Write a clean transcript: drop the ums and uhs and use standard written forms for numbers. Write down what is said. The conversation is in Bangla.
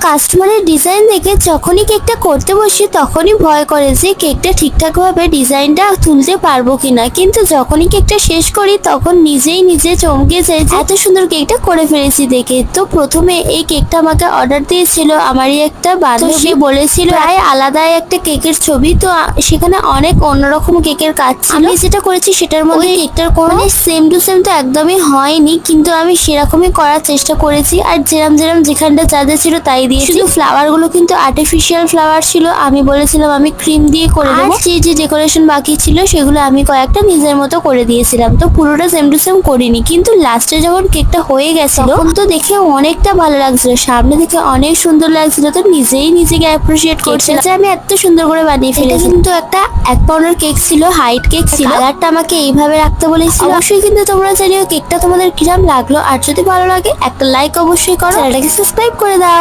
কাস্টমারের ডিজাইন দেখে যখনই কেকটা করতে বসি তখনই ভয় করে যে কেকটা ঠিকঠাক ভাবে ডিজাইনটা তুলতে পারবো কিনা, কিন্তু যখনই কেকটা শেষ করি তখন নিজেই নিজে চমকে যাই যে এত সুন্দর কেকটা করে ফেলেছি দেখে। তো প্রথমে এই কেকটা আমাকে অর্ডার দিয়েছিল আমারই একটা বান্ধবী, সে বলেছিল প্রায় আলাদা একটা কেকের ছবি। তো সেখানে অনেক অন্যরকম কেকের কাজ ছিল। আমি যেটা করেছি সেটার মধ্যে কেকটার কোনো সেম টু সেম তো একদমই হয়নি, কিন্তু আমি সেরকমই করার চেষ্টা করেছি। আর যেরম যেখানটা যা যা ছিল তাই দিয়েছি। শুধু ফ্লাওয়ার গুলো কিন্তু আর্টিফিশিয়াল ফ্লাওয়ার ছিল। আমি বলেছিলাম আমি ক্রিম দিয়ে করে দেবো। যে ডেকোরেশন বাকি ছিল সেগুলো আমি কয়েকটা নিজের মতো করে দিয়েছিলাম। তো পুরোটা সেম টু সেম করিনি, কিন্তু লাস্টে যখন কেকটা হয়ে গেছিল তখন তো দেখে অনেকটা ভালো লাগছিল, সামনে দেখে অনেক সুন্দর লাগছিল। তো নিজেই নিজেকে অ্যাপ্রিশিয়েট করছিলাম যে আমি এত সুন্দর করে বানিয়ে ফেলেছি। কিন্তু একটা 1 পাউন্ডের কেক ছিল, হাইট কেক ছিল। কালারটা আমাকে এইভাবে রাখতে বলেছিল। অবশ্যই কিন্তু তোমরা জানিও কেকটা তোমাদের কিরম লাগলো, আর যদি ভালো লাগে একটা লাইক অবশ্যই করো, চ্যানেলটাকে সাবস্ক্রাইব করে দাও।